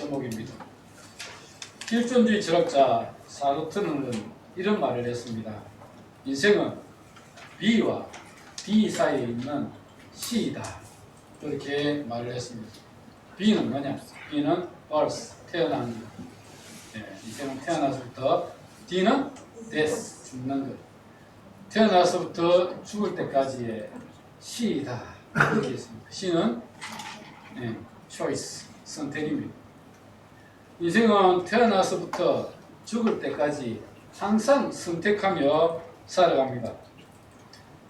제목입니다. 실존주의 철학자 사르트르는 이런 말을 했습니다. 인생은 B와 D 사이에 있는 C이다. 그렇게 말을 했습니다. B는 뭐냐? B는 birth, 태어나는 것. 인생은 태어나서부터, D는 death, 죽는 것. 태어나서부터 죽을 때까지의 C이다. 그렇게 했습니다. C는 choice, 선택입니다. 인생은 태어나서부터 죽을 때까지 항상 선택하며 살아갑니다.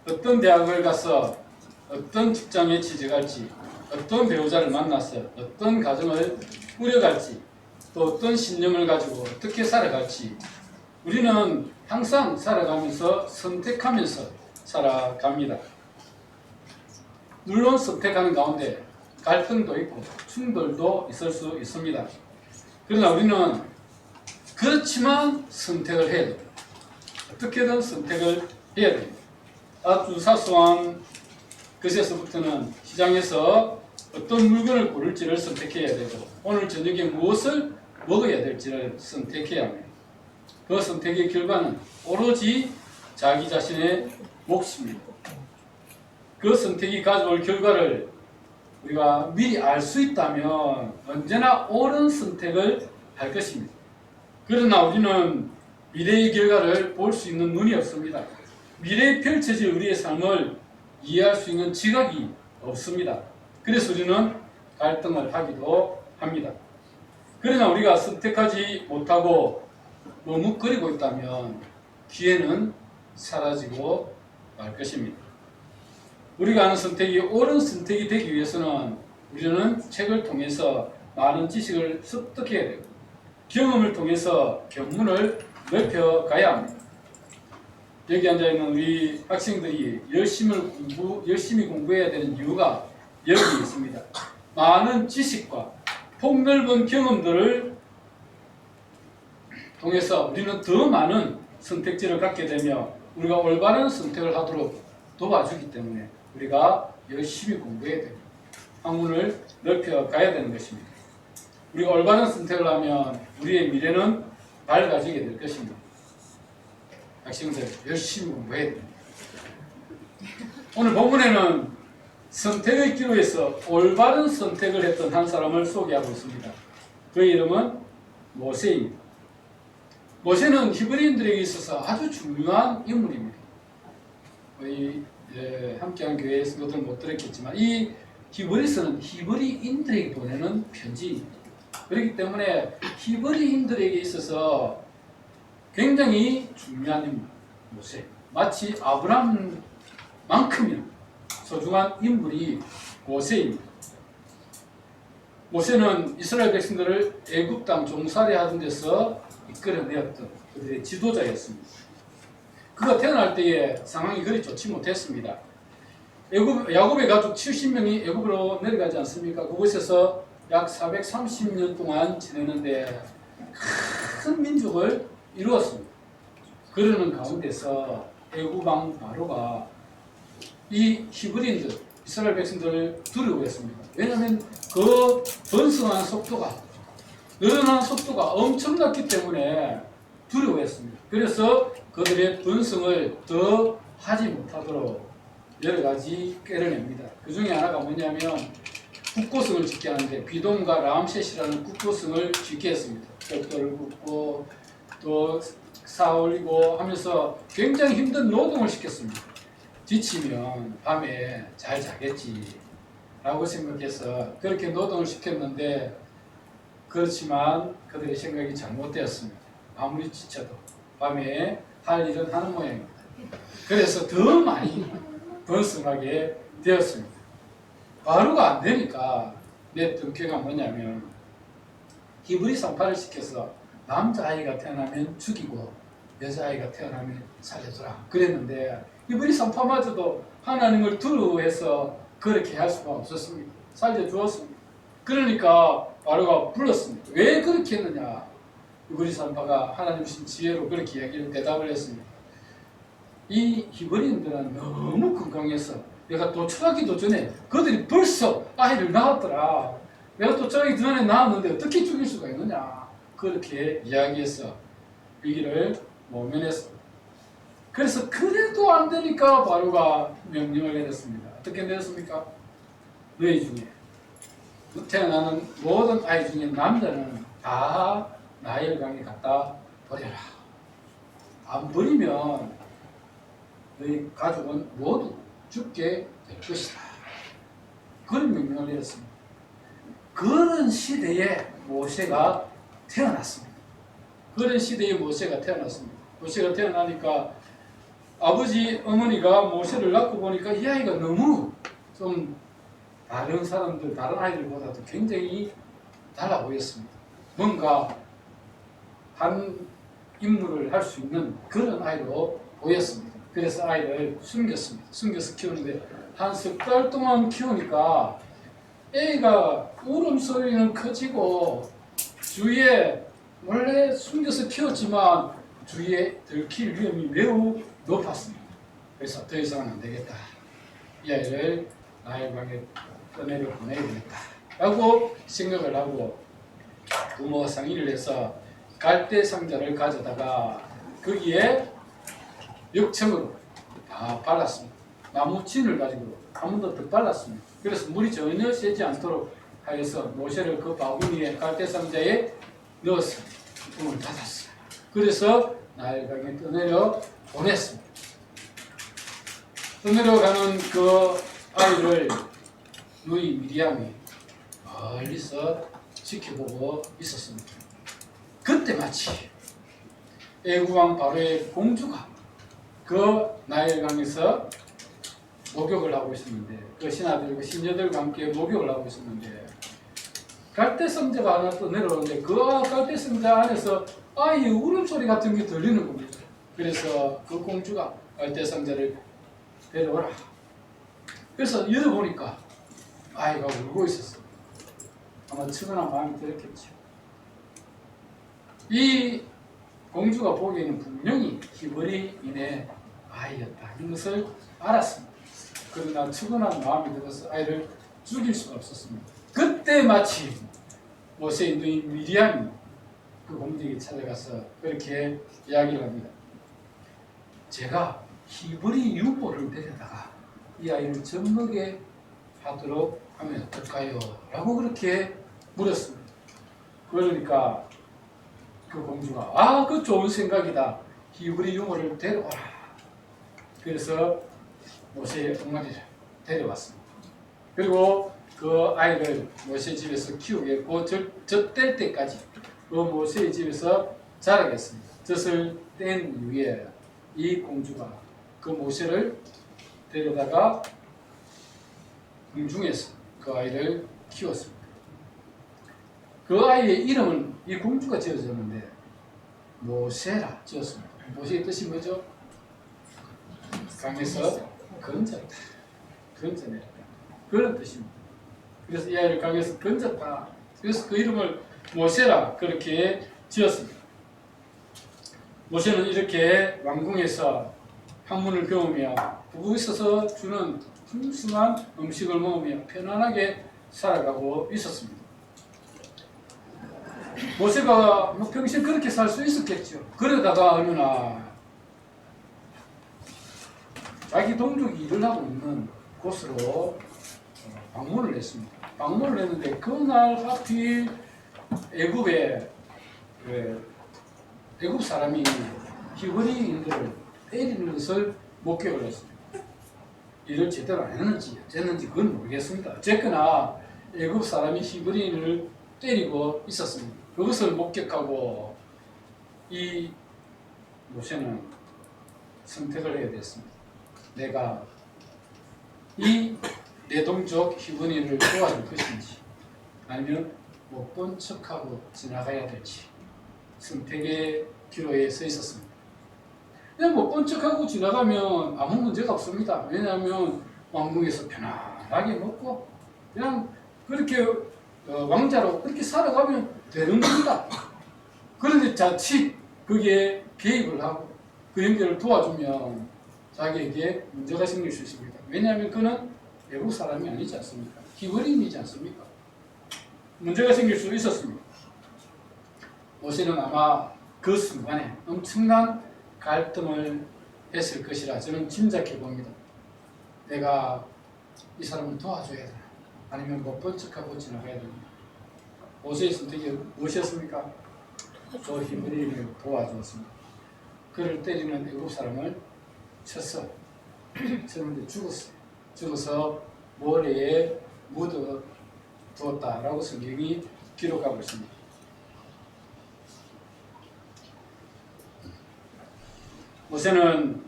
어떤 대학을 가서 어떤 직장에 취직할지, 어떤 배우자를 만나서 어떤 가정을 꾸려갈지, 또 어떤 신념을 가지고 어떻게 살아갈지 우리는 항상 살아가면서 선택하면서 살아갑니다. 물론 선택하는 가운데 갈등도 있고 충돌도 있을 수 있습니다. 그러나 우리는 그렇지만 선택을 해야 됩니다. 어떻게든 선택을 해야 됩니다. 아주 사소한 것에서부터는 시장에서 어떤 물건을 고를지를 선택해야 되고 오늘 저녁에 무엇을 먹어야 될지를 선택해야 합니다. 그 선택의 결과는 오로지 자기 자신의 몫입니다. 그 선택이 가져올 결과를 우리가 미리 알 수 있다면 언제나 옳은 선택을 할 것입니다. 그러나 우리는 미래의 결과를 볼 수 있는 눈이 없습니다. 미래에 펼쳐질 우리의 삶을 이해할 수 있는 지각이 없습니다. 그래서 우리는 갈등을 하기도 합니다. 그러나 우리가 선택하지 못하고 머뭇거리고 있다면 기회는 사라지고 말 것입니다. 우리가 하는 선택이 옳은 선택이 되기 위해서는 우리는 책을 통해서 많은 지식을 습득해야 되고 경험을 통해서 견문을 넓혀가야 합니다. 여기 앉아있는 우리 학생들이 열심히 공부해야 되는 이유가 여기 있습니다. 많은 지식과 폭넓은 경험들을 통해서 우리는 더 많은 선택지를 갖게 되며 우리가 올바른 선택을 하도록 도와주기 때문에 우리가 열심히 공부해야 됩니다. 학문을 넓혀가야 되는 것입니다. 우리가 올바른 선택을 하면 우리의 미래는 밝아지게 될 것입니다. 학생들 열심히 공부해야 됩니다. 오늘 본문에는 선택의 기로에서 올바른 선택을 했던 한 사람을 소개하고 있습니다. 그의 이름은 모세입니다. 모세는 히브리인들에게 있어서 아주 중요한 인물입니다. 거의 함께한 교회의 성도들 못 들었겠지만 이 히브리서는 히브리인들에게 보내는 편지입니다. 그렇기 때문에 히브리인들에게 있어서 굉장히 중요한 인물, 모세. 마치 아브라함만큼이나 소중한 인물이 모세입니다. 모세는 이스라엘 백성들을 애굽 땅 종살이하던 데서 이끌어내었던 그들의 지도자였습니다. 그가 태어날 때의 상황이 그리 좋지 못했습니다. 야곱의 가족 70명이 애굽으로 내려가지 않습니까? 그곳에서 약 430년 동안 지내는데 큰 민족을 이루었습니다. 그러는 가운데서 애굽 왕 바로가 이 히브리인들, 이스라엘 백성들을 두려워했습니다. 왜냐하면 그 번성하는 속도가, 늘어나는 속도가 엄청났기 때문에 두려워했습니다. 그래서 그들의 번성을 더 하지 못하도록 여러 가지 꾀를 냅니다. 그 중에 하나가 뭐냐면 국고성을 짓게 하는데 비돔과 람셋이라는 국고성을 짓게 했습니다. 벽돌을 굽고 또 쌓아올리고 하면서 굉장히 힘든 노동을 시켰습니다. 지치면 밤에 잘 자겠지 라고 생각해서 그렇게 노동을 시켰는데 그렇지만 그들의 생각이 잘못되었습니다. 아무리 지쳐도 밤에 할 일은 하는 모양입니다. 그래서 더 많이 번성하게 되었습니다. 바로가 안 되니까 냈던 꾀가 뭐냐면 히브리 산파를 시켜서 남자아이가 태어나면 죽이고 여자아이가 태어나면 살려주라 그랬는데 히브리 산파마저도 하나님을 두려워해서 그렇게 할 수가 없었습니다. 살려주었습니다. 그러니까 바로가 불렀습니다. 왜 그렇게 했느냐? 히브리 산파가 하나님 신 지혜로 그렇게 이야기를 대답을 했습니다. 이 히브리인들은 너무 건강해서 내가 도출하기도 전에 그들이 벌써 아이를 낳았더라. 내가 또 저기 전에 나왔는데 어떻게 죽일 수가 있느냐. 그렇게 이야기해서 위기를 모면했어. 그래서 그래도 안 되니까 바로가 명령을 내렸습니다. 어떻게 내렸습니까? 너희 중에 태어나는 모든 아이 중에 남자는 다 나일강에 갖다 버려라. 안 버리면 너희 가족은 모두 죽게 될 것이다. 그런 명령을 내렸습니다. 그런 시대에 모세가 태어났습니다. 그런 시대에 모세가 태어났습니다. 모세가 태어나니까 아버지, 어머니가 모세를 낳고 보니까 이 아이가 너무 좀 다른 사람들, 다른 아이들보다도 굉장히 달라 보였습니다. 뭔가 한 임무를 할 수 있는 그런 아이로 보였습니다. 그래서 아이를 숨겼습니다. 숨겨서 키우는데 한 석 달 동안 키우니까 애가 울음소리는 커지고 주위에 원래 숨겨서 키웠지만 주위에 들킬 위험이 매우 높았습니다. 그래서 더 이상은 안 되겠다. 이 아이를 나일강에 떠내려 보내야겠다. 라고 생각을 하고 부모가 상의를 해서 갈대 상자를 가져다가 거기에 역청으로 다 발랐습니다. 나무 진을 가지고 한 번 더 발랐습니다. 그래서 물이 전혀 새지 않도록 하여서 모세를 그 바구니에 갈대 상자에 넣어서 문을 닫았어요. 그래서 나일강에 떠내려 보냈습니다. 떠내려 가는 그 아이를 누이 미리암이 멀리서 지켜보고 있었습니다. 그때 마치 애국왕 바로의 공주가 그 나일강에서 목욕을 하고 있었는데 그 신하들과 신녀들과 함께 목욕을 하고 있었는데 갈대성자가 하나 또 내려오는데 그 갈대성자 안에서 아이의 울음소리 같은 게 들리는 겁니다. 그래서 그 공주가 갈대성자를 데려오라. 그래서 열어보니까 아이가 울고 있었어요. 아마 측은한 마음이 들었겠죠. 이 공주가 보기에는 분명히 히브리인의 아이였다. 이것을 알았습니다. 그러나 측은한 마음이 들어서 아이를 죽일 수가 없었습니다. 그때 마치 모세의 누인 미리암이 그 공주에게 찾아가서 그렇게 이야기를 합니다. 제가 히브리 유모를 데려다가 이 아이를 젖먹게 하도록 하면 어떨까요? 라고 그렇게 물었습니다. 그러니까 그 공주가 그 좋은 생각이다. 히브리 유모를 데려오라. 그래서 모세의 어머니를 데려왔습니다. 그리고 그 아이를 모세 집에서 키우게 했고 젖될 때까지 그 모세의 집에서 자라겠습니다. 젖을 뗀 이후에 이 공주가 그 모세를 데려다가 궁중에서 그 아이를 키웠습니다. 그 아이의 이름은 이 공주가 지어줬는데 모세라 지었습니다. 모세의 뜻이 뭐죠? 강에서 건졌다. 건져내렸다. 그런 뜻입니다. 그래서 이 아이를 강에서 건졌다. 그래서 그 이름을 모세라 그렇게 지었습니다. 모세는 이렇게 왕궁에서 학문을 배우며 부부있어서 주는 푸짐한 음식을 먹으며 편안하게 살아가고 있었습니다. 모세가 평생 그렇게 살 수 있었겠죠. 그러다가 어느 날 자기 동족이 일을 하고 있는 곳으로 방문을 했습니다. 방문을 했는데 그날 하필 애굽 사람이 히브리인들을 때리는 것을 목격을 했습니다. 일을 제대로 안 했는지 어쨌는지 그건 모르겠습니다. 어쨌거나 애굽 사람이 히브리인을 때리고 있었습니다. 그것을 목격하고 이 모세는 선택을 해야 됐습니다. 내가 이 내 동족 히브리인을 도와줄 것인지 아니면 못 본 척하고 지나가야 될지 선택의 기로에 서 있었습니다. 그냥 못 본 척하고 지나가면 아무 문제가 없습니다. 왜냐하면 왕궁에서 편안하게 먹고 그냥 그렇게 왕자로 그렇게 살아가면 되는 겁니다. 그런데 자칫 거기에 개입을 하고 그 형제를 도와주면 자기에게 문제가 생길 수 있습니다. 왜냐하면 그는 외국 사람이 아니지 않습니까? 히브리인이지 않습니까? 문제가 생길 수 있었습니다. 모세는 아마 그 순간에 엄청난 갈등을 했을 것이라 저는 짐작해 봅니다. 내가 이 사람을 도와줘야 되나? 아니면 못 본 척하고 지나가야 되나? 모세의 선택이 무엇이었습니까? 저 히브리인을 도와주었습니다. 그를 때리는 애국 사람을 쳤어. 쳤는데 죽었어요. 죽어서 모래에 묻어 두었다라고 성경이 기록하고 있습니다. 모세는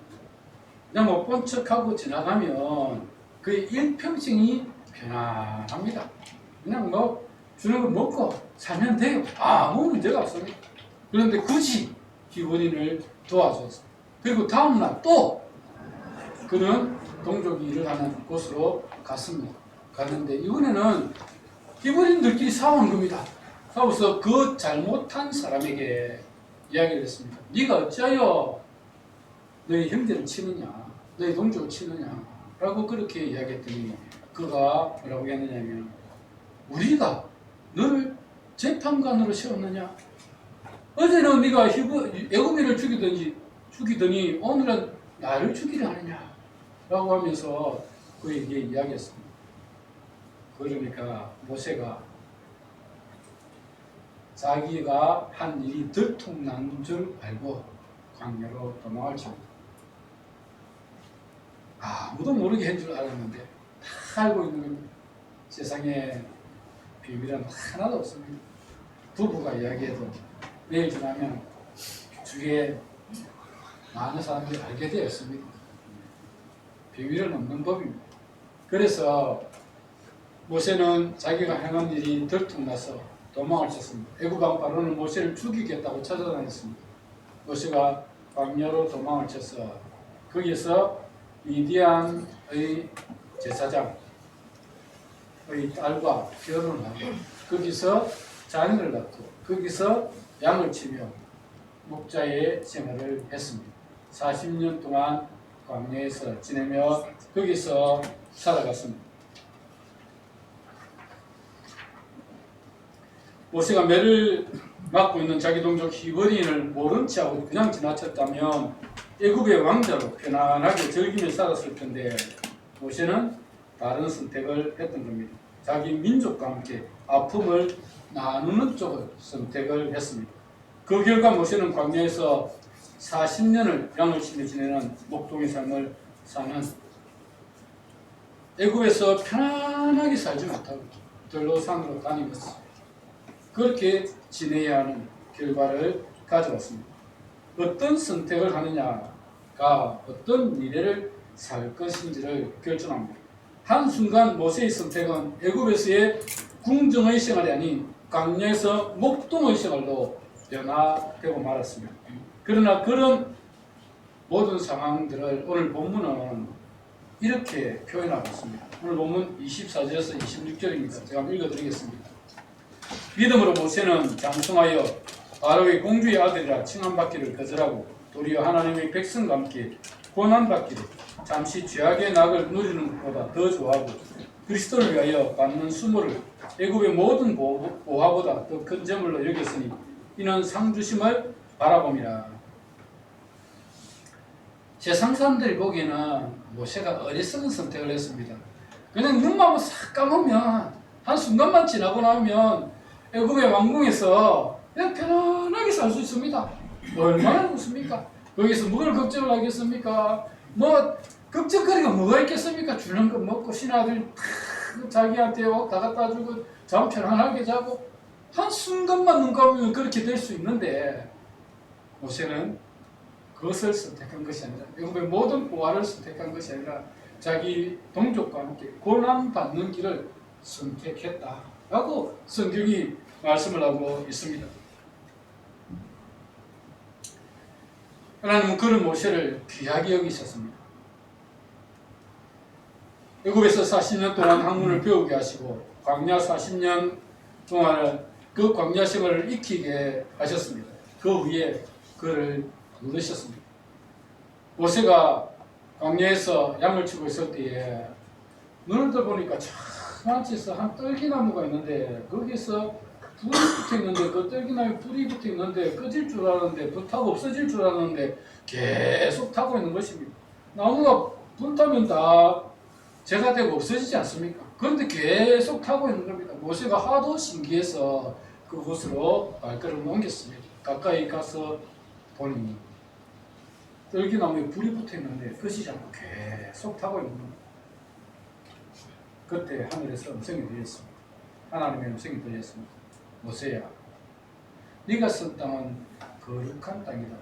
그냥 못 본 척하고 지나가면 그의 일평생이 편안합니다. 그냥 뭐 주는 거 먹고 살면 돼요. 아무 문제가 없습니다. 그런데 굳이 히브리인을 도와줬어. 그리고 다음날 또 그는 동족이 일을 하는 곳으로 갔습니다. 갔는데 이번에는 히브리인들끼리 싸우는 겁니다. 싸워서 그 잘못한 사람에게 이야기를 했습니다. 네가 어찌하여 너희 형제를 치느냐, 너희 동족을 치느냐 라고 그렇게 이야기했더니 그가 뭐라고 했느냐면 우리가 너를 재판관으로 세웠느냐? 어제는 네가 애굽인을 죽이더니 오늘은 나를 죽이려 하느냐? 라고 하면서 그에게 이야기했습니다. 그러니까 모세가 자기가 한 일이 들통난 줄 알고 광야로 도망을 칩니다. 아무도 모르게 한 줄 알았는데 다 알고 있는 겁니다. 세상에 비밀은 하나도 없습니다. 부부가 이야기해도 내일 지나면 주위에 많은 사람들이 알게 되어 있습니다. 비밀은 없는 법입니다. 그래서 모세는 자기가 행한 일이 들통나서 도망을 쳤습니다. 애굽 왕 바로는 모세를 죽이겠다고 찾아다녔습니다. 모세가 광야로 도망을 쳐서 거기서 미디안의 제사장의 딸과 결혼을 하고 거기서 자녀를 낳고 거기서 양을 치며 목자의 생활을 했습니다. 40년 동안 광야에서 지내며 거기서 살아갔습니다. 모세가 매를 맡고 있는 자기 동족 히브리인을 모른 채하고 그냥 지나쳤다면 애굽의 왕자로 편안하게 즐기며 살았을 텐데 모세는 다른 선택을 했던 겁니다. 자기 민족과 함께 아픔을 나누는 쪽을 선택을 했습니다. 그 결과 모세는 광야에서 40년을 양을 치며 지내는 목동의 삶을 사는 애굽에서 편안하게 살지 못하고 들로산으로 다니면서 그렇게 지내야 하는 결과를 가져왔습니다. 어떤 선택을 하느냐가 어떤 미래를 살 것인지를 결정합니다. 한순간 모세의 선택은 애굽에서의 궁정의 생활이 아닌 광야에서 목동의 생활로 변화되고 말았습니다. 그러나 그런 모든 상황들을 오늘 본문은 이렇게 표현하고 있습니다. 오늘 본문 24절에서 26절입니다. 제가 한번 읽어드리겠습니다. 믿음으로 모세는 장성하여 바로의 공주의 아들이라 칭함받기를 거절하고 도리어 하나님의 백성과 함께 고난받기를 잠시 죄악의 낙을 누리는 것보다 더 좋아하고 그리스도를 위하여 받는 수모를 애굽의 모든 보화보다 더 큰 재물로 여겼으니 이는 상 주심을 바라봄이라. 세상 사람들이 보기에는 모세가 어리석은 선택을 했습니다. 그냥 눈만 싹 감으면 한순간만 지나고 나면 애굽의 왕궁에서 그냥 편안하게 살 수 있습니다. 얼마나 좋습니까? 거기서 뭘 걱정을 하겠습니까? 뭐 걱정거리가 뭐가 있겠습니까? 주는 거 먹고 신하들 자기한테 옷 다 갖다 주고 잠 편안하게 자고 한순간만 눈 감으면 그렇게 될 수 있는데 모세는 그것을 선택한 것이 아니라 애굽의 모든 보화를 선택한 것이 아니라 자기 동족과 함께 고난받는 길을 선택했다라고 성경이 말씀을 하고 있습니다. 하나님은 그런 모세를 귀하게 여기셨습니다. 애굽에서 40년 동안 학문을 배우게 하시고 광야 40년 동안 그 광야 생활을 익히게 하셨습니다. 그 후에 그를 부르셨습니다. 모세가 광야에서 양을 치고 있을 때에 눈을 떠보니까 참 수환치에서 한 떨기나무가 있는데 거기서 불이 붙어 있는데 그 떨기나무에 불이 붙어 있는데 꺼질 줄 알았는데 불타고 없어질 줄 알았는데 계속 타고 있는 것입니다. 나무가 불타면 다 재가 되고 없어지지 않습니까? 그런데 계속 타고 있는 겁니다. 모세가 하도 신기해서 그곳으로 발걸음을 옮겼습니다. 가까이 가서 보니 떨기나무에 불이 붙어 있는데 꺼지지 않고 계속 타고 있는 겁니다. 그때 하늘에서 음성이 들렸습니다. 하나님의 음성이 들렸습니다. 모세야, 네가 선 땅은 거룩한 땅이다.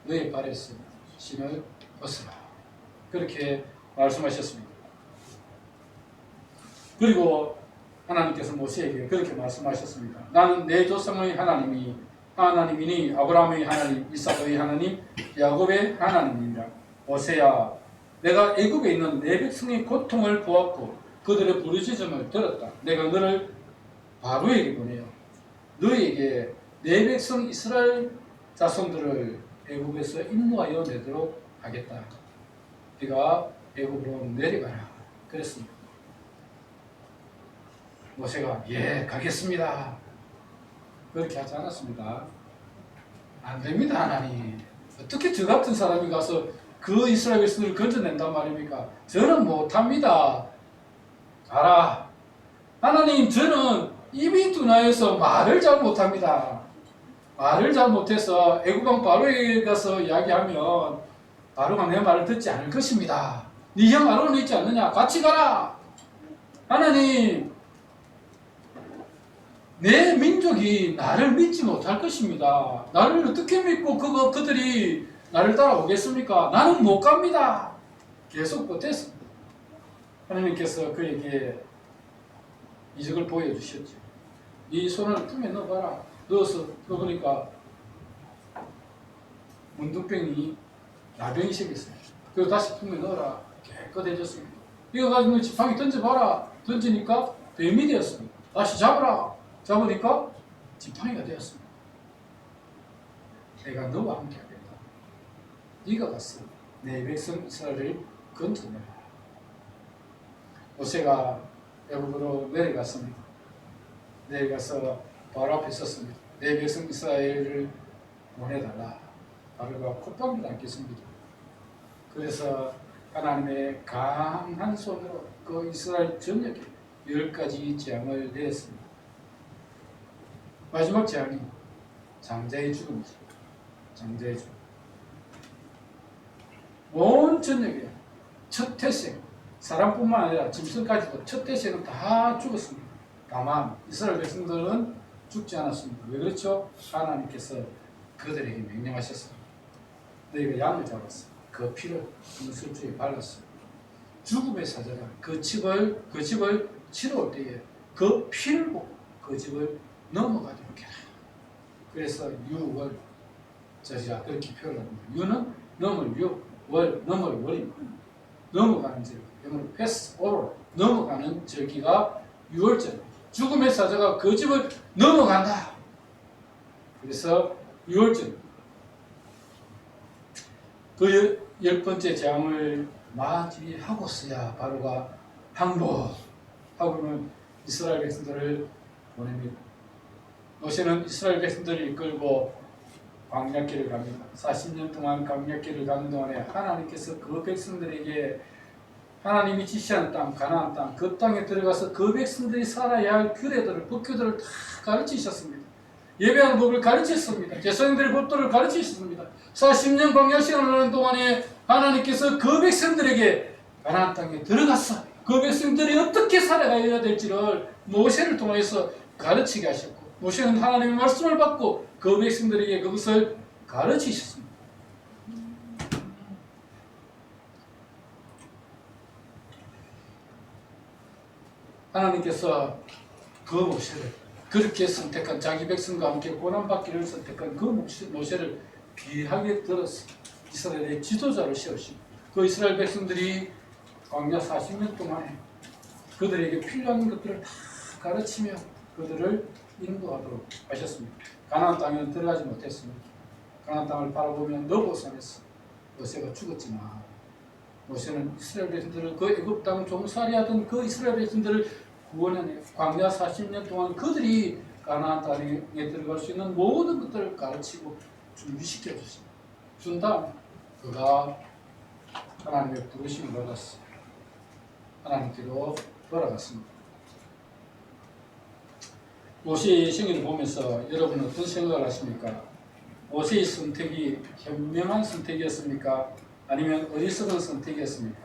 너의 발에서 신을 벗어라. 그렇게 말씀하셨습니다. 그리고 하나님께서 모세에게 그렇게 말씀하셨습니다. 나는 내 조상의 하나님이니 아브라함의 하나님, 이삭의 하나님, 야곱의 하나님이니라. 모세야, 내가 애굽에 있는 내 백성의 고통을 보았고 그들의 부르짖음을 들었다. 내가 너를 바로에게 보내어 너에게 내 백성 이스라엘 자손들을 애굽에서 인도하여 내도록 하겠다. 네가 애굽으로 내려가라. 그랬습니다. 모세가 예, 가겠습니다. 그렇게 하지 않았습니다. 안 됩니다, 하나님. 어떻게 저 같은 사람이 가서 그 이스라엘 백성을 건져낸단 말입니까? 저는 못합니다. 가라. 하나님, 저는 입이 둔하여서 말을 잘 못합니다. 말을 잘 못해서 애굽왕 바로에게 가서 이야기하면 바로가 내 말을 듣지 않을 것입니다. 네 형 아론은 있지 않느냐? 같이 가라. 하나님, 내 민족이 나를 믿지 못할 것입니다. 나를 어떻게 믿고 그들이 나를 따라오겠습니까? 나는 못 갑니다. 계속 버텼습니다. 하나님께서 그에게 이적을 보여주셨죠. 네 손을 품에 넣어봐라. 넣어보니까 문둥병이 나병이 생겼습니다. 그리고 다시 품에 넣어라. 깨끗해졌습니다. 이거 가지고 지팡이 던져봐라. 던지니까 뱀이 되었습니다. 다시 잡으라. 잡으니까 지팡이가 되었습니다. 내가 너와 함께 하겠다. 네가 가서 내 백성 이스라엘을 건져내라. 모세가 애굽으로 내려갔습니다. 내려가서 바로 앞에 섰습니다. 내 백성 이스라엘을 보내달라. 바로가 콧방귀도 안 꼈습니다. 그래서 하나님의 강한 손으로 그 이스라엘 전역에 10가지 재앙을 내렸습니다. 마지막 재앙이 장자의 죽음이죠. 장자의 죽음. 온 전역에 첫 태생, 사람뿐만 아니라 짐승까지도 첫 태생은 다 죽었습니다. 다만 이스라엘 백성들은 죽지 않았습니다. 왜 그렇죠? 하나님께서 그들에게 명령하셨습니다. 너희가 양을 잡았어. 그 피를 문술주에 발랐어. 죽음의 사자가 그 집을 치러올 때에 그 피를 보고 그 집을 넘어가도록 해라. 그래서 유월 저희가 그렇게 표현합니다. 유는 넘을 유, 월 넘을 월입니다. 넘어가는 절기, 영어로 패스 오버, 넘어가는 절기가 유월절. 죽음의 사자가 그 집을 넘어간다. 그래서 유월절. 그 10번째 재앙을 맞이하고서야 바로가 항복하고는 이스라엘 백성들을 보냅니다. 모세는 이스라엘 백성들을 이끌고 광야길을 갑니다. 40년 동안 광야길을 가는 동안에 하나님께서 그 백성들에게 하나님이 지시한 땅, 가나안 땅, 그 땅에 들어가서 그 백성들이 살아야 할 규례들을, 법규들을 다 가르치셨습니다. 예배하는 법을 가르치셨습니다. 제사장들의 법도를 가르치셨습니다. 40년 광야 시간을 하는 동안에 하나님께서 그 백성들에게 가나안 땅에 들어가서 그 백성들이 어떻게 살아가야 될지를 모세를 통해서 가르치게 하셨고, 모세는 하나님의 말씀을 받고 그 백성들에게 그것을 가르치셨습니다. 하나님께서 그 모세를 그렇게 선택한, 자기 백성과 함께 고난받기를 선택한 그 모세를 귀하게 들어서 이스라엘의 지도자로 세우시고, 그 이스라엘 백성들이 광야 40년 동안에 그들에게 필요한 것들을 다 가르치며 그들을 인도하도록 하셨습니다. 가나안 땅에 들어가지 못했습니다. 가나안 땅을 바라보며 너보산에서 모세가 죽었지만 모세는 이스라엘 백성들을, 그 애굽 땅 종살이하던 그 이스라엘 백성들을 구원의 광야 40년 동안 그들이 가나안 땅에 들어갈 수 있는 모든 것들을 가르치고 준비시켜 준 다음 그가 하나님의 부르심을 받았어. 하나님께로 돌아갔습니다. 모세의 생애를 보면서 여러분은 어떤 생각을 하십니까? 모세의 선택이 현명한 선택이었습니까? 아니면 어리석은 선택이었습니까?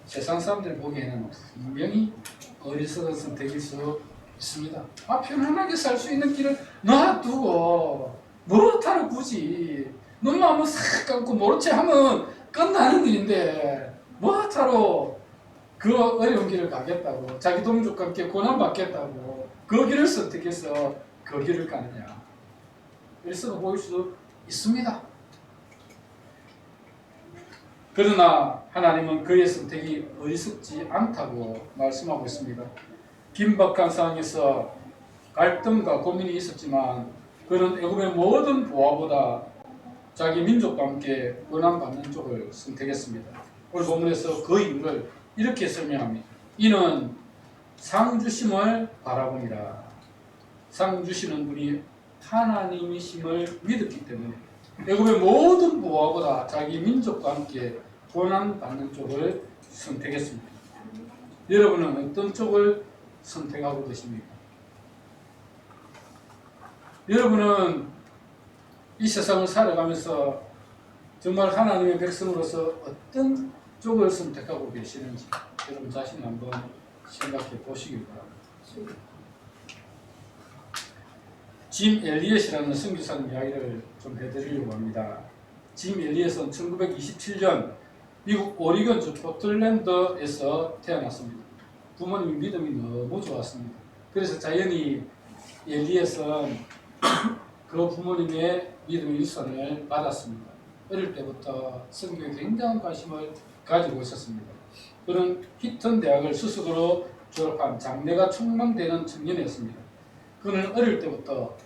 세상 사람들이 보기에는 분명히 어리석은 선택일 수 있습니다. 편안하게 살 수 있는 길을 놔두고 뭐하러 굳이 너무 한번 싹 감고 모른 채 하면 끝나는 일인데 뭐하러 그 어려운 길을 가겠다고 자기 동족과 함께 고난받겠다고 그 길을 선택해서 그 길을 가느냐. 그래서 보일 수 있습니다. 그러나 하나님은 그의 선택이 어리석지 않다고 말씀하고 있습니다. 긴박한 상황에서 갈등과 고민이 있었지만 그는 애굽의 모든 보화보다 자기 민족과 함께 고난받는 쪽을 선택했습니다. 오늘 본문에서 그 이유를 이렇게 설명합니다. 이는 상 주심을 바라보니라. 상 주시는 분이 하나님이심을 믿었기 때문에 애굽의 모든 보화보다 자기 민족과 함께 고난받는 쪽을 선택했습니다. 여러분은 어떤 쪽을 선택하고 계십니까? 여러분은 이 세상을 살아가면서 정말 하나님의 백성으로서 어떤 쪽을 선택하고 계시는지 여러분 자신을 한번 생각해 보시기 바랍니다. 짐 엘리엇이라는 선교사님 이야기를 좀 해드리려고 합니다. 짐 엘리엇은 1927년 미국 오리건주 포틀랜드에서 태어났습니다. 부모님 믿음이 너무 좋았습니다. 그래서 자연히 엘리엇은 그 부모님의 믿음의 유산을 받았습니다. 어릴 때부터 선교에 굉장한 관심을 가지고 있었습니다. 그는 히튼 대학을 수석으로 졸업한 장래가 촉망되는 청년이었습니다. 그는 어릴 때부터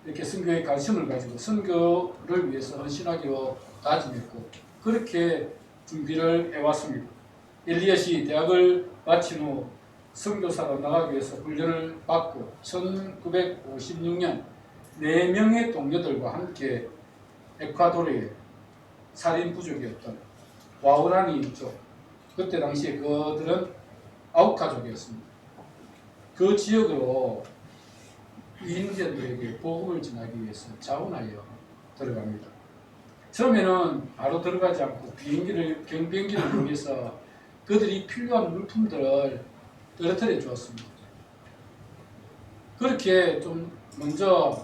이렇게 선교에 관심을 가지고 선교를 위해서 헌신하기로 다짐했고 그렇게 준비를 해왔습니다. 엘리엇이 대학을 마친 후 선교사로 나가기 위해서 훈련을 받고 1956년 4명의 동료들과 함께 에콰도르의 살인 부족이었던 와우라니족, 그때 당시에 그들은 아우카족이었습니다. 그 지역으로 이인디언들에게 복음을 전하기 위해서 자원하여 들어갑니다. 처음에는 바로 들어가지 않고 경비행기를 이용해서 그들이 필요한 물품들을 떨어뜨려 주었습니다. 그렇게 좀 먼저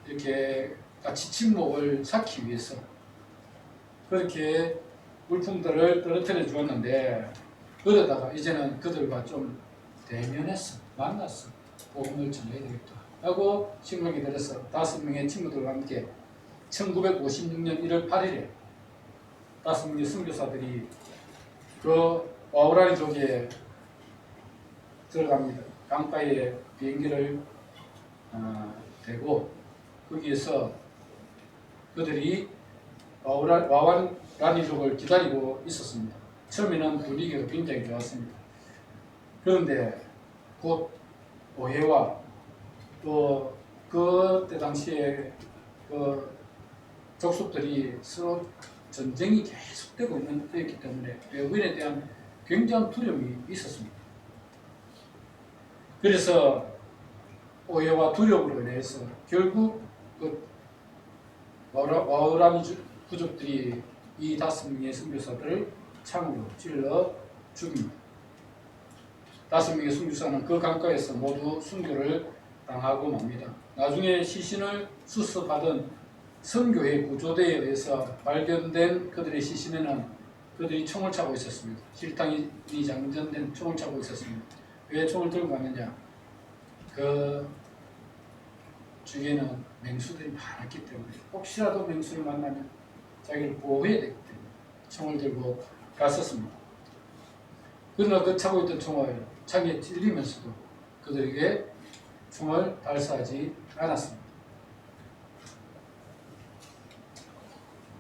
이렇게 같이 침묵을 쌓기 위해서 그렇게 물품들을 떨어뜨려 주었는데 그러다가 이제는 그들과 좀 대면했어, 만났어, 복음을 전해야 되겠다 하고 생각이 들어서 5명의 친구들과 함께 1956년 1월 8일에 5명의 선교사들이 그 와우라니족에 들어갑니다. 강가에 비행기를 대고 거기에서 그들이 와우라니족을 기다리고 있었습니다. 처음에는 분위기가 굉장히 좋았습니다. 그런데 곧 오해와 또 그때 당시에 그 족속들이 서로 전쟁이 계속되고 있는 때였기 때문에 외국인에 대한 굉장한 두려움이 있었습니다. 그래서 오해와 두려움으로 인해서 결국 그 와우라니 부족들이 이 5명의 선교사들을 창으로 찔러 죽입니다. 5명의 선교사는 그 강가에서 모두 순교를 당하고 맙니다. 나중에 시신을 수습하던 선교회 구조대에 의해서 발견된 그들의 시신에는 그들이 총을 차고 있었습니다. 실탕이 장전된 총을 차고 있었습니다. 왜 총을 들고 갔느냐? 그 주위에는 맹수들이 많았기 때문에 혹시라도 맹수를 만나면 자기를 보호해야 되기 때문에 총을 들고 갔었습니다. 그러나 그 차고 있던 총을 창에 찔리면서도 그들에게 총을 발사하지 않았습니다.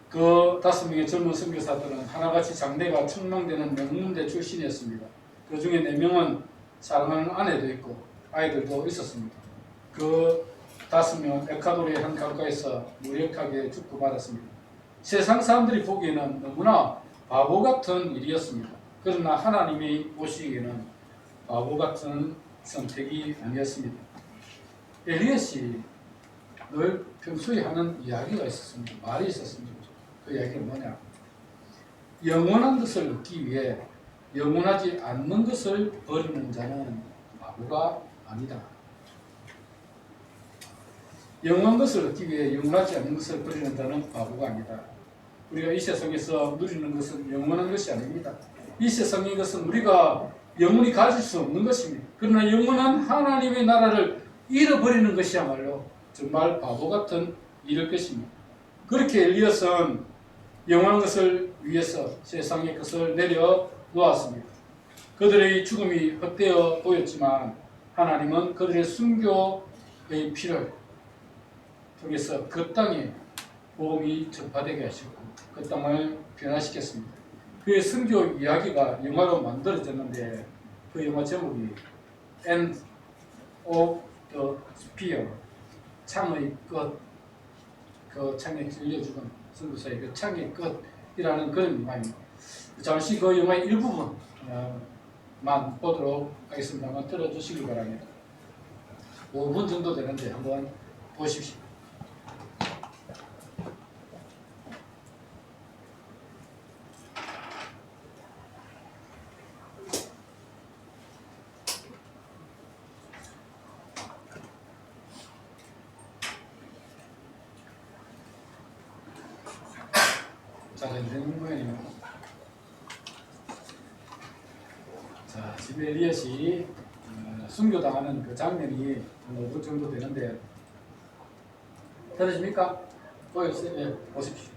그 5명의 젊은 선교사들은 하나같이 장래가 촉망되는 명문대 출신이었습니다. 그 중에 4명은 사랑하는 아내도 있고 아이들도 있었습니다. 그 5명 에콰도르의 한 강가에서 무력하게 죽고 말았습니다. 세상 사람들이 보기에는 너무나 바보 같은 일이었습니다. 그러나 하나님이 보시기에는 바보 같은 선택이 아니었습니다. 엘리엇이 늘 평소에 하는 이야기가 있었습니다. 말이 있었습니다. 그 이야기는 뭐냐? 영원한 것을 얻기 위해 영원하지 않는 것을 버리는 자는 바보가 아니다. 영원한 것을 얻기 위해 영원하지 않는 것을 버리는 자는 바보가 아니다. 우리가 이 세상에서 누리는 것은 영원한 것이 아닙니다. 이 세상의 것은 우리가 영원히 가질 수 없는 것입니다. 그러나 영원한 하나님의 나라를 잃어버리는 것이야말로 정말 바보 같은 일일 것입니다. 그렇게 엘리엇은 영원한 것을 위해서 세상의 것을 내려놓았습니다. 그들의 죽음이 헛되어 보였지만 하나님은 그들의 순교의 피를 통해서 그 땅에 복음이 전파되게 하시고 그 땅을 변화시켰습니다. 그의 순교 이야기가 영화로 만들어졌는데 그 영화 제목이 End of the Spear, 창의 끝, 그 창에 찔려 죽은 선교사의 그 창의 끝이라는 그런 영화입니다. 잠시 그 영화의 일부분만 보도록 하겠습니다. 한번 들어주시기 바랍니다. 5분 정도 되는데 한번 보십시오. 자, 되는 모양입니다. 자, 지금 엘리엇이 순교당하는 그 장면이 5분 정도 되는데 들으십니까? 보여주세요. 네, 보십시오.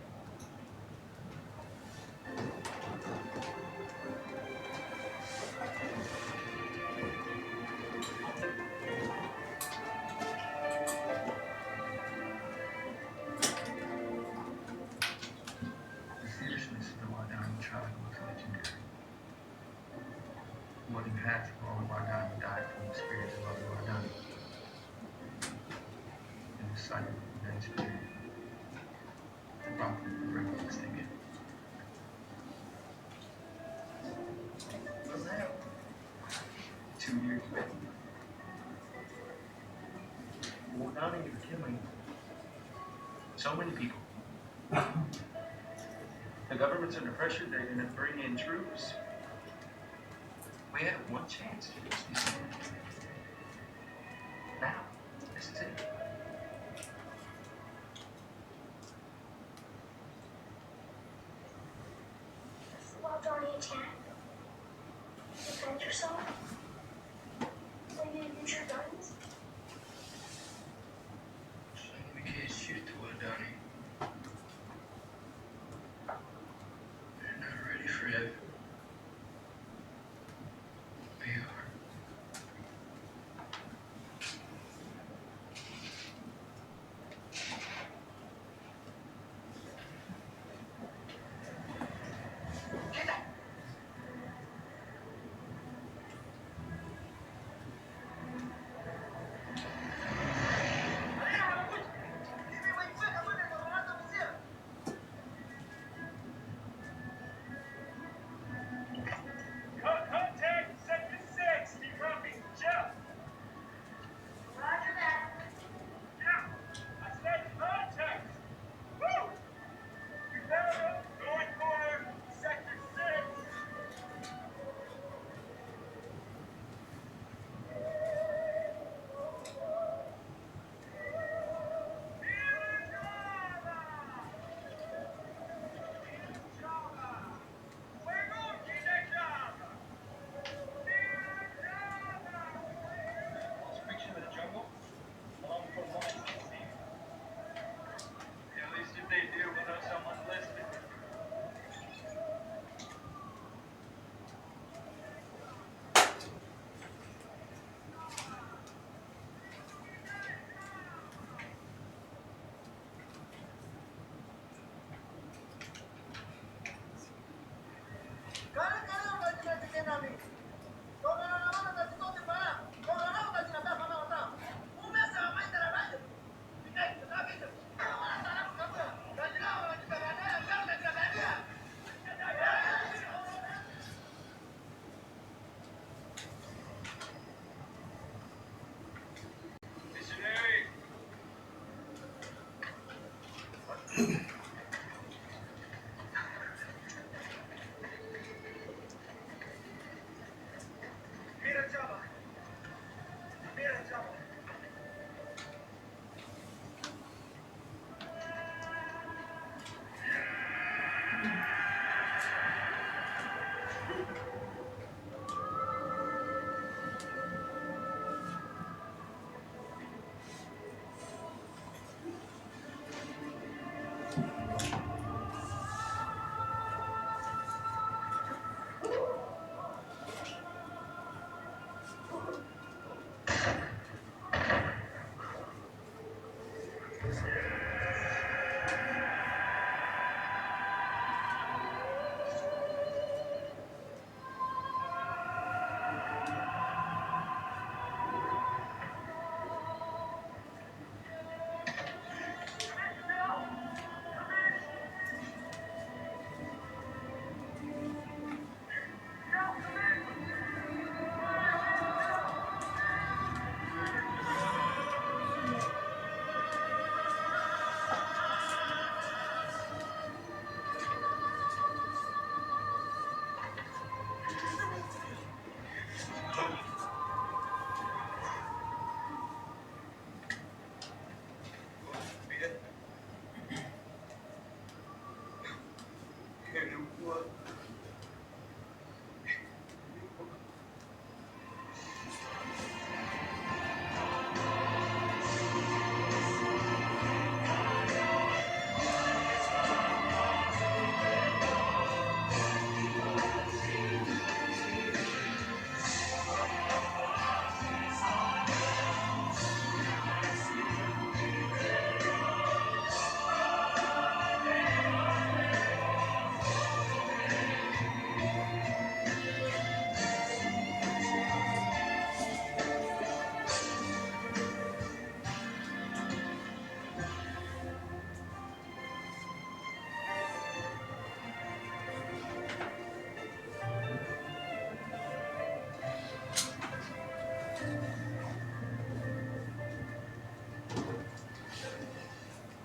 More than half of all Wardani died from the spirits of other Wardani. In the sight of the next spirit, the prophet of the record singing. What's that? 2 years back. Wardani is killing so many people. The government's under pressure, they're going to bring in troops. We have one chance to fix this. Now, this is it. Well, Donnie and Chad, defend yourself. Will you use your guns? We can't shoot the Wardani. They're not ready for it. We are. Get that! Missionary. Mira, chava. Mira, chava.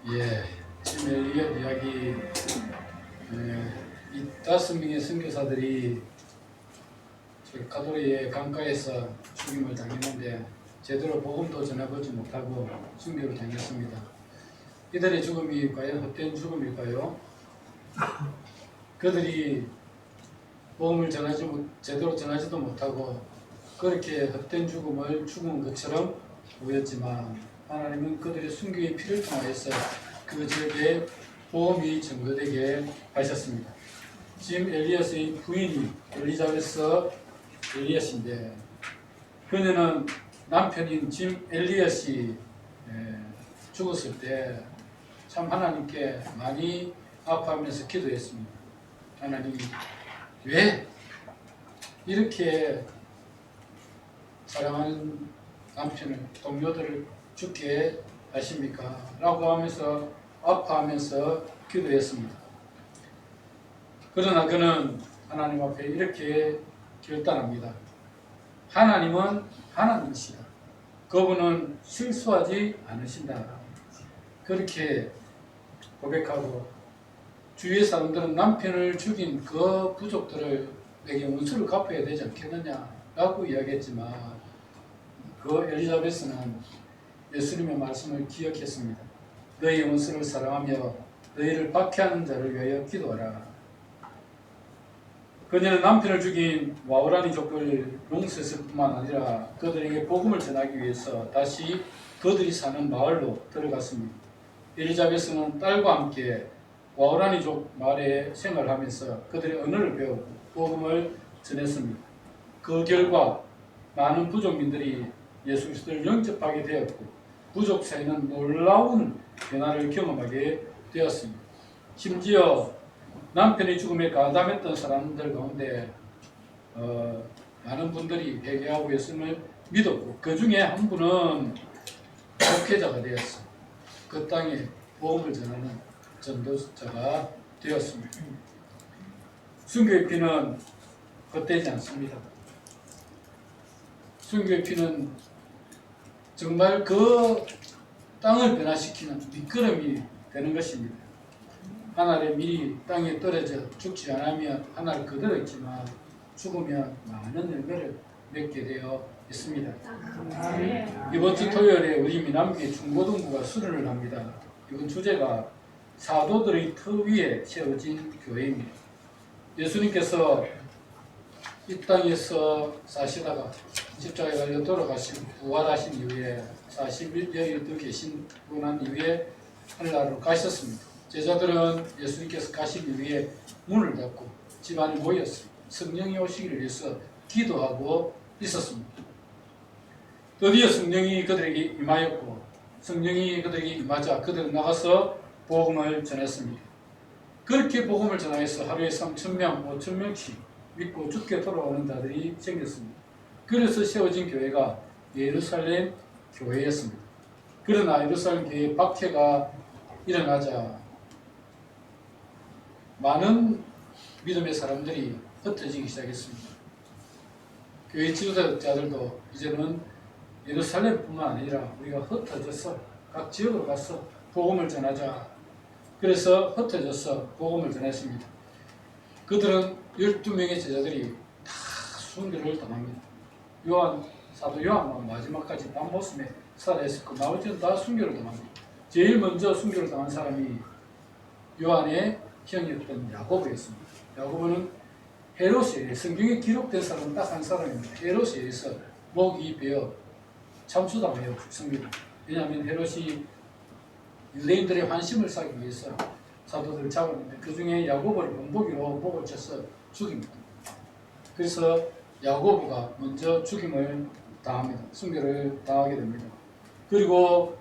예, 지금 엘리엇 이야기, 이 5명의 선교사들이 저기 가도리의 강가에서 죽임을 당했는데 제대로 복음도 전해보지 못하고 순교를 당했습니다. 이들의 죽음이 과연 헛된 죽음일까요? 그들이 복음을 제대로 전하지도 못하고 그렇게 헛된 죽음을 죽은 것처럼 보였지만 하나님은 그들의 순교의 피를 통하여서 그 지역에 복음이 증거되게 하셨습니다. 지금 엘리엇의 부인이 엘리자베스 엘리엇인데 그녀는 남편인 짐 엘리엇이 죽었을 때 참 하나님께 많이 아파하면서 기도했습니다. 하나님 왜 이렇게 사랑하는 남편을 동료들을 죽게 하십니까? 라고 하면서 아파하면서 기도했습니다. 그러나 그는 하나님 앞에 이렇게 결단합니다. 하나님은 하나님이시다. 그분은 실수하지 않으신다. 그렇게 고백하고 주위의 사람들은 남편을 죽인 그 부족들에게 원수를 갚아야 되지 않겠느냐라고 이야기했지만 그 엘리자베스는 예수님의 말씀을 기억했습니다. 너희 원수를 사랑하며 너희를 박해하는 자를 위하여 기도하라. 그녀는 남편을 죽인 와우라니족을 용서했을 뿐만 아니라 그들에게 복음을 전하기 위해서 다시 그들이 사는 마을로 들어갔습니다. 엘리자베스는 딸과 함께 와우라니족 마을에 생활하면서 그들의 언어를 배우고 복음을 전했습니다. 그 결과 많은 부족민들이 예수 그리스도를 영접하게 되었고 부족 사회는 놀라운 변화를 경험하게 되었습니다. 심지어 남편의 죽음에 가담했던 사람들 가운데 많은 분들이 회개하고 예수님을 믿었고 그 중에 한 분은 목회자가 되었습니다. 그 땅에 복음을 전하는 전도자가 되었습니다. 순교의 피는 헛되지 않습니다. 순교의 피는 정말 그 땅을 변화시키는 미끄럼이 되는 것입니다. 한 알의 밀이 땅에 떨어져 죽지 않으면 한 알 그대로 있지만 죽으면 많은 열매를 맺게 되어 있습니다. 이번 주 토요일에 우리 미남기 중고등부가 수련을 합니다. 이번 주제가 사도들의 터 위에 세워진 교회입니다. 예수님께서 이 땅에서 사시다가 십자가에 달려 돌아가시고 부활하신 이후에 40일여일 계신 난 이후에 하늘나라로 가셨습니다. 제자들은 예수님께서 가신 이후에 문을 닫고 집안에 모였습니다. 성령이 오시기를 위해서 기도하고 있었습니다. 드디어 성령이 그들에게 임하였고 성령이 그들에게 임하자 그들은 나가서 복음을 전했습니다. 그렇게 복음을 전하여서 하루에 3,000명, 5,000명씩 믿고 죽게 돌아오는 자들이 생겼습니다. 그래서 세워진 교회가 예루살렘 교회였습니다. 그러나 예루살렘 교회에 박해가 일어나자 많은 믿음의 사람들이 흩어지기 시작했습니다. 교회 지도자들도 이제는 예루살렘뿐만 아니라 우리가 흩어져서 각 지역으로 가서 복음을 전하자. 그래서 흩어져서 복음을 전했습니다. 그들은 12명의 제자들이 다 순교를 당합니다. 사도 요한만 마지막까지 밤모습에 살아있었고 나머지는 다 순교를 당합니다. 제일 먼저 순교를 당한 사람이 요한의 형이었던 야고보였습니다. 야고보는 헤롯에 성경에 기록된 사람은 딱 한 사람입니다. 헤롯에 의해서 목이 베어 참수당하여 죽습니다. 왜냐하면 헤롯이 유대인들의 환심을 사기 위해서 사도들을 잡았는데 그 중에 야고보를 본보기로 목을 쳐서 죽입니다. 그래서 야고보가 먼저 죽임을 당합니다. 순교를 당하게 됩니다. 그리고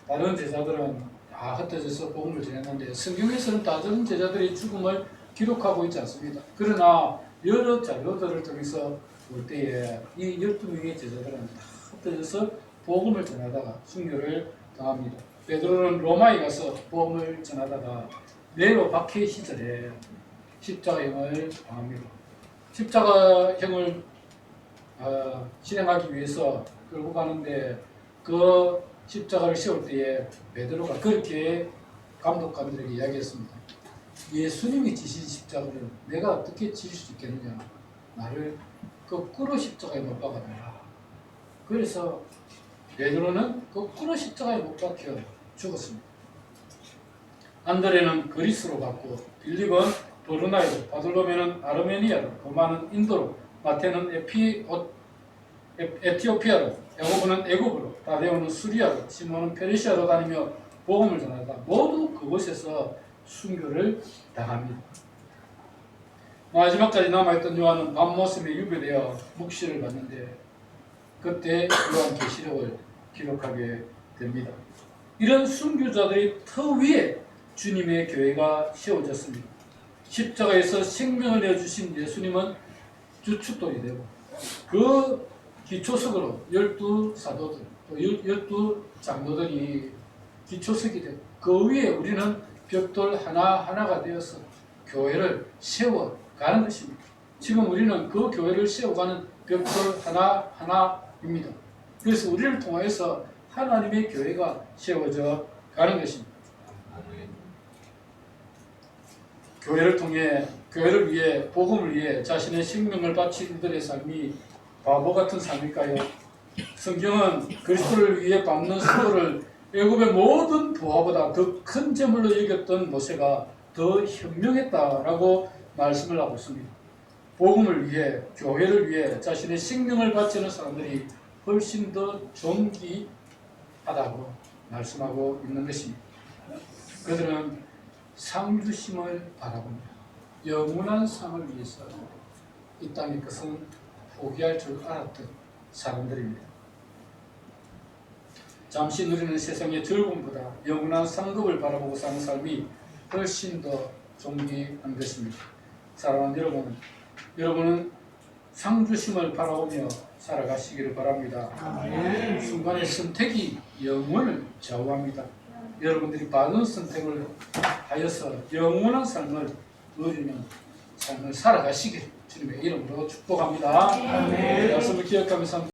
다른 제자들은 다 흩어져서 복음을 전했는데 성경에서는 다른 제자들의 죽음을 기록하고 있지 않습니다. 그러나 여러 자료들을 통해서 볼 때에 이 12명의 제자들은 다 흩어져서 복음을 전하다가 순교를 당합니다. 베드로는 로마에 가서 복음을 전하다가 네로 박해 시절에 십자가형을 당합니다. 십자가형을 실행하기 위해서 끌고 가는데 그 십자가를 세울 때에 베드로가 그렇게 감독관들에게 이야기했습니다. 예수님이 지신 십자가를 내가 어떻게 지실 수 있겠느냐. 나를 거꾸로 십자가에 못 박아라. 그래서 베드로는 거꾸로 십자가에 못 박혀 죽었습니다. 안드레는 그리스로 갔고 빌립은 버르나이로, 바돌로메는 아르메니아로, 도마는 인도로, 마태는 에티오피아로, 야고보는 애굽으로, 다데오는 수리아로, 시몬은 페르시아로 다니며 복음을 전하다 모두 그곳에서 순교를 당합니다. 마지막까지 남아있던 요한은 밤모습에 유배되어 묵시를 받는데 그때 요한계시록을 기록하게 됩니다. 이런 순교자들의 터 위에 주님의 교회가 세워졌습니다. 십자가에서 생명을 내어주신 예수님은 주춧돌이 되고 그 기초석으로 12사도들 또 12장로들이 기초석이 되고 그 위에 우리는 벽돌 하나하나가 되어서 교회를 세워가는 것입니다. 지금 우리는 그 교회를 세워가는 벽돌 하나하나입니다. 그래서 우리를 통해서 하나님의 교회가 세워져 가는 것입니다. 교회를 통해, 교회를 위해, 복음을 위해 자신의 생명을 바친 이들의 삶이 바보 같은 삶일까요? 성경은 그리스도를 위해 밟는 수고를 애굽의 모든 부하보다 더 큰 재물로 여겼던 모세가 더 현명했다라고 말씀을 하고 있습니다. 복음을 위해, 교회를 위해 자신의 생명을 바치는 사람들이 훨씬 더 존귀하다고 말씀하고 있는 것입니다. 그들은 상주심을 바라봅니다. 영원한 상을 위해서 이 땅의 것은 포기할 줄 알았던 사람들입니다. 잠시 누리는 세상의 즐거움보다 영원한 상급을 바라보고 사는 삶이 훨씬 더 존귀한 것입니다. 사랑하는 여러분은 상주심을 바라보며 살아가시기를 바랍니다. 순간의 선택이 영혼을 좌우합니다. 여러분들이 바른 선택을 하여서 영원한 삶을 누리는 삶을 살아가시길 주님의 이름으로 축복합니다. 이 말씀을 기억하면서